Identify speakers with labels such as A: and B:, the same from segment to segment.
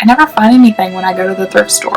A: I never find anything when I go to the thrift store.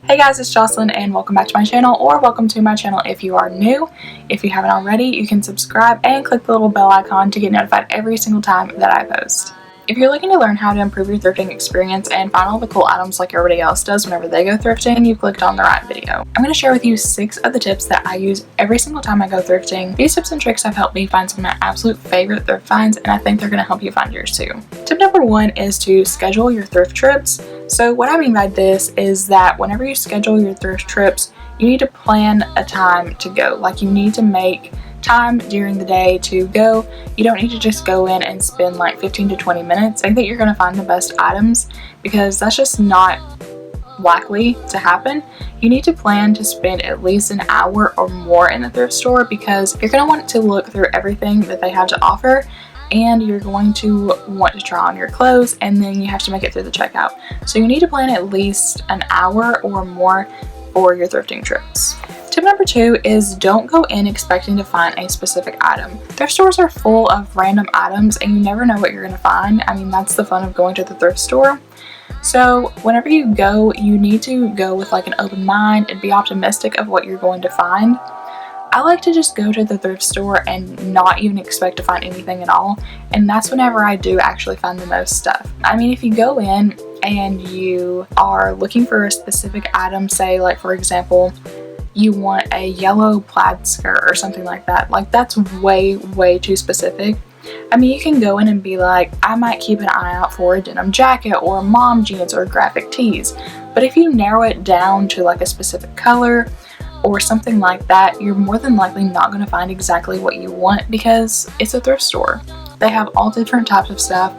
A: Hey guys, it's Jocelyn and welcome back to my channel, or welcome to my channel if you are new. If you haven't already, you can subscribe and click the little bell icon to get notified every single time that I post. If you're looking to learn how to improve your thrifting experience and find all the cool items like everybody else does whenever they go thrifting, you clicked on the right video. I'm going to share with you 6 of the tips that I use every single time I go thrifting. These tips and tricks have helped me find some of my absolute favorite thrift finds, and I think they're going to help you find yours too. Tip number 1 is to schedule your thrift trips. So what I mean by this is that whenever you schedule your thrift trips, you need to plan a time to go. Like, you need to make time during the day to go. You don't need to just go in and spend like 15 to 20 minutes. I think that you're going to find the best items, because that's just not likely to happen. You need to plan to spend at least an hour or more in the thrift store, because you're going to want to look through everything that they have to offer, and you're going to want to try on your clothes, and then you have to make it through the checkout. So you need to plan at least an hour or more for your thrifting trips. Tip number 2 is don't go in expecting to find a specific item. Thrift stores are full of random items and you never know what you're going to find. I mean, that's the fun of going to the thrift store. So whenever you go, you need to go with like an open mind and be optimistic of what you're going to find. I like to just go to the thrift store and not even expect to find anything at all, and that's whenever I do actually find the most stuff. I mean, if you go in and you are looking for a specific item, say like for example, you want a yellow plaid skirt or something like that, like that's way too specific. I mean, you can go in and be like, I might keep an eye out for a denim jacket or mom jeans or graphic tees, but if you narrow it down to like a specific color or something like that, you're more than likely not going to find exactly what you want, because it's a thrift store. They have all different types of stuff,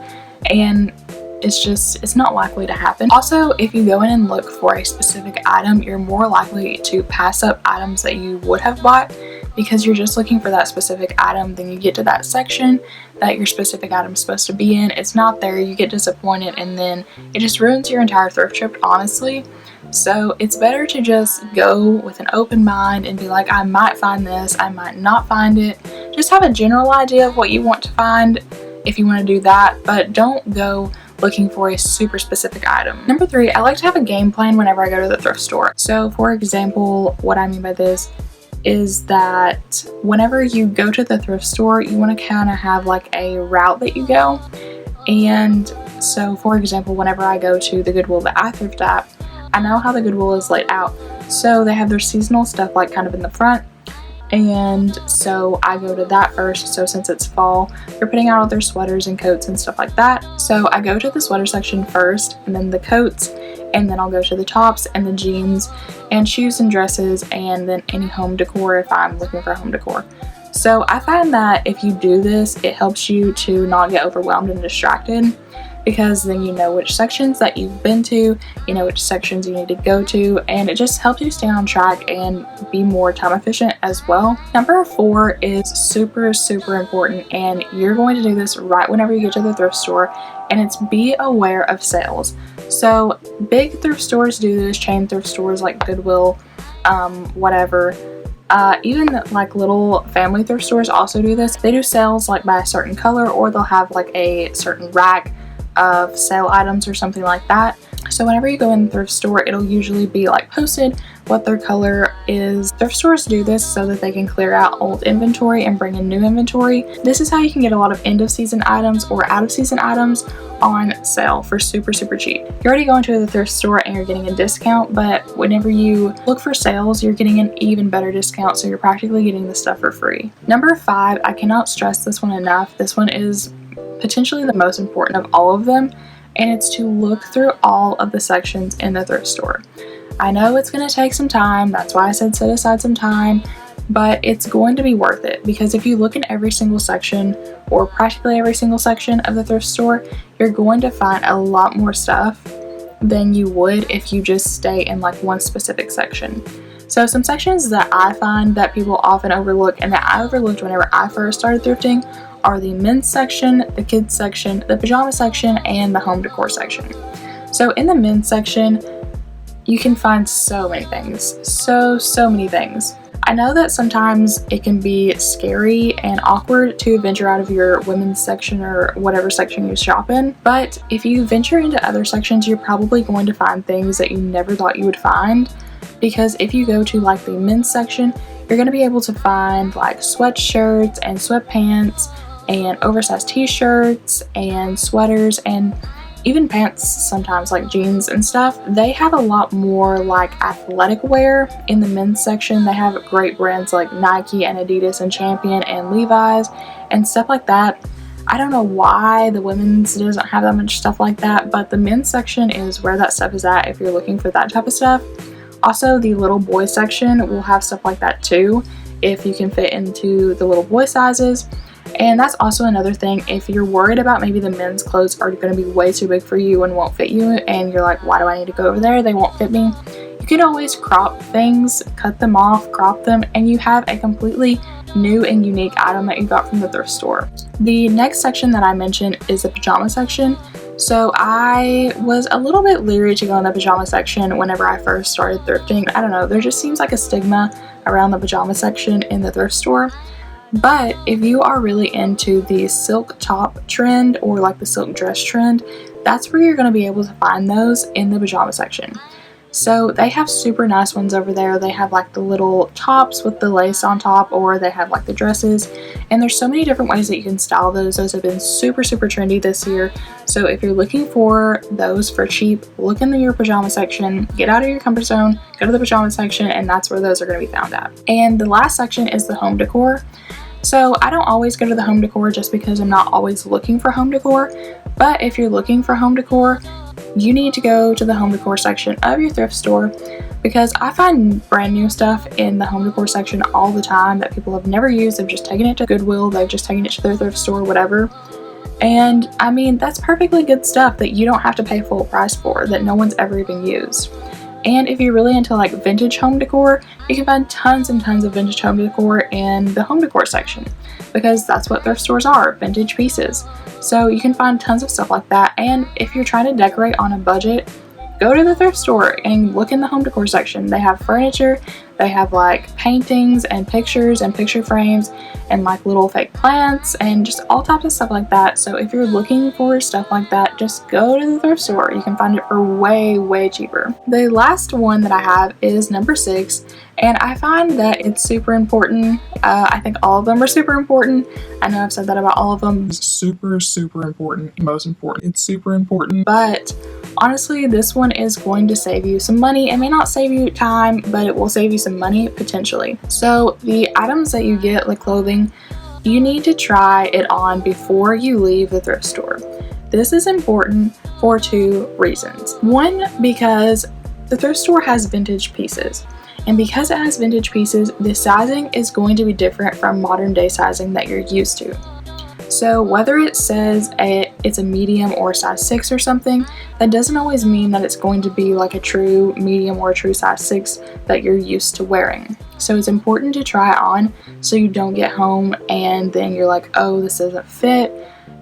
A: and it's not likely to happen. Also, if you go in and look for a specific item, you're more likely to pass up items that you would have bought, because you're just looking for that specific item. Then you get to that section that your specific item is supposed to be in, it's not there, you get disappointed, and then it just ruins your entire thrift trip, honestly. So it's better to just go with an open mind and be like, I might find this, I might not find it. Just have a general idea of what you want to find if you want to do that, but don't go looking for a super specific item. Number 3, I like to have a game plan whenever I go to the thrift store. So for example, what I mean by this is that whenever you go to the thrift store, you want to kind of have like a route that you go. And so for example, whenever I go to the Goodwill that I thrift at, I know how the Goodwill is laid out. So they have their seasonal stuff like kind of in the front, and so I go to that first. So since it's fall, they're putting out all their sweaters and coats and stuff like that. So I go to the sweater section first, and then the coats, and then I'll go to the tops and the jeans and shoes and dresses, and then any home decor if I'm looking for home decor. So I find that if you do this, it helps you to not get overwhelmed and distracted, because then you know which sections that you've been to, you know which sections you need to go to, and it just helps you stay on track and be more time efficient as well. Number 4 is super important, and you're going to do this right whenever you get to the thrift store, and it's be aware of sales. So big thrift stores do this, chain thrift stores like Goodwill, whatever. Even like little family thrift stores also do this. They do sales like by a certain color, or they'll have like a certain rack of sale items or something like that. So whenever you go in the thrift store, it'll usually be like posted what their color is. Thrift stores do this so that they can clear out old inventory and bring in new inventory. This is how you can get a lot of end of season items or out of season items on sale for super cheap. You're already going to the thrift store and you're getting a discount, but whenever you look for sales, you're getting an even better discount, so you're practically getting the stuff for free. Number 5, I cannot stress this one enough. This one is potentially the most important of all of them, and it's to look through all of the sections in the thrift store. I know it's going to take some time, that's why I said set aside some time, but it's going to be worth it, because if you look in every single section, or practically every single section of the thrift store, you're going to find a lot more stuff than you would if you just stay in like one specific section. So some sections that I find that people often overlook, and that I overlooked whenever I first started thrifting, are the men's section, the kids section, the pajama section, and the home decor section. So in the men's section, you can find so many things, so many things. I know that sometimes it can be scary and awkward to venture out of your women's section or whatever section you shop in, but if you venture into other sections, you're probably going to find things that you never thought you would find, because if you go to like the men's section, you're going to be able to find like sweatshirts and sweatpants and oversized t-shirts and sweaters and even pants, sometimes like jeans and stuff. They have a lot more like athletic wear in the men's section. They have great brands like Nike and Adidas and Champion and Levi's and stuff like that. I don't know why the women's doesn't have that much stuff like that, but the men's section is where that stuff is at if you're looking for that type of stuff. Also, the little boy section will have stuff like that too, if you can fit into the little boy sizes. And that's also another thing, if you're worried about maybe the men's clothes are going to be way too big for you and won't fit you, and you're like, why do I need to go over there? They won't fit me. You can always crop things, cut them off, crop them, and you have a completely new and unique item that you got from the thrift store. The next section that I mentioned is the pajama section. So I was a little bit leery to go in the pajama section whenever I first started thrifting. I don't know, there just seems like a stigma around the pajama section in the thrift store. But if you are really into the silk top trend or like the silk dress trend, that's where you're going to be able to find those in the pajama section. So they have super nice ones over there. They have like the little tops with the lace on top, or they have like the dresses, and there's so many different ways that you can style those. Those have been super trendy this year. So if you're looking for those for cheap, look in your pajama section, get out of your comfort zone, go to the pajama section, and that's where those are going to be found at. And the last section is the home decor. So I don't always go to the home decor just because I'm not always looking for home decor, but if you're looking for home decor, you need to go to the home decor section of your thrift store, because I find brand new stuff in the home decor section all the time that people have never used. They've just taken it to Goodwill, they've just taken it to their thrift store, whatever. And I mean, that's perfectly good stuff that you don't have to pay full price for, that no one's ever even used. And if you're really into like vintage home decor, you can find tons and tons of vintage home decor in the home decor section, because that's what thrift stores are, vintage pieces. So you can find tons of stuff like that. And if you're trying to decorate on a budget, go to the thrift store and look in the home decor section. They have furniture, they have like paintings and pictures and picture frames and like little fake plants and just all types of stuff like that. So if you're looking for stuff like that, just go to the thrift store. You can find it for way cheaper. The last one that I have is number 6, and I find that it's super important. I think all of them are super important. I know I've said that about all of them.
B: It's super important, most important. It's super important.
A: But honestly, this one is going to save you some money. It may not save you time, but it will save you some money potentially. So the items that you get, like clothing, you need to try it on before you leave the thrift store. This is important for 2 reasons. One, because the thrift store has vintage pieces. And because it has vintage pieces, the sizing is going to be different from modern day sizing that you're used to. So whether it says it's a medium or a size 6 or something, that doesn't always mean that it's going to be like a true medium or a true size 6 that you're used to wearing. So it's important to try it on so you don't get home and then you're like, oh, this doesn't fit.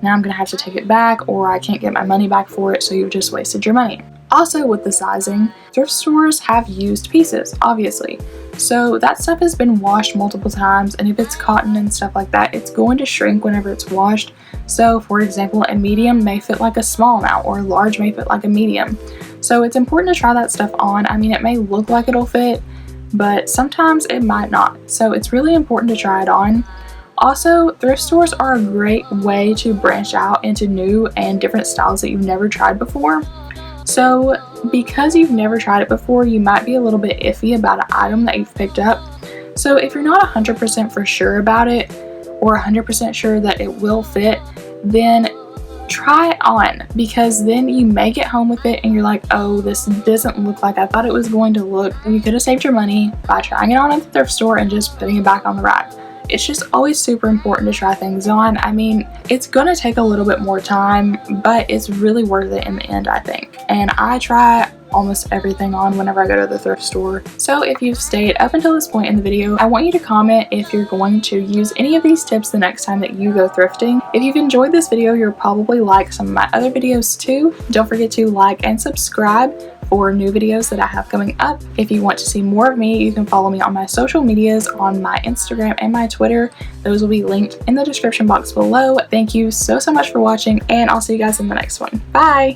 A: Now I'm gonna have to take it back, or I can't get my money back for it, so you've just wasted your money. Also with the sizing, thrift stores have used pieces, obviously. So that stuff has been washed multiple times, and if it's cotton and stuff like that, it's going to shrink whenever it's washed. So for example, a medium may fit like a small now, or a large may fit like a medium. So it's important to try that stuff on. I mean, it may look like it'll fit, but sometimes it might not. So it's really important to try it on. Also, thrift stores are a great way to branch out into new and different styles that you've never tried before. So because you've never tried it before, you might be a little bit iffy about an item that you've picked up. So if you're not 100% for sure about it, or 100% sure that it will fit, then try it on, because then you may get home with it and you're like, oh, this doesn't look like I thought it was going to look. You could have saved your money by trying it on at the thrift store and just putting it back on the rack. It's just always super important to try things on. I mean, it's gonna take a little bit more time, but it's really worth it in the end, I think. And I try almost everything on whenever I go to the thrift store. So if you've stayed up until this point in the video, I want you to comment if you're going to use any of these tips the next time that you go thrifting. If you've enjoyed this video, you'll probably like some of my other videos too. Don't forget to like and subscribe for new videos that I have coming up. If you want to see more of me, you can follow me on my social medias on my Instagram and my Twitter. Those will be linked in the description box below. Thank you so much for watching, and I'll see you guys in the next one. Bye!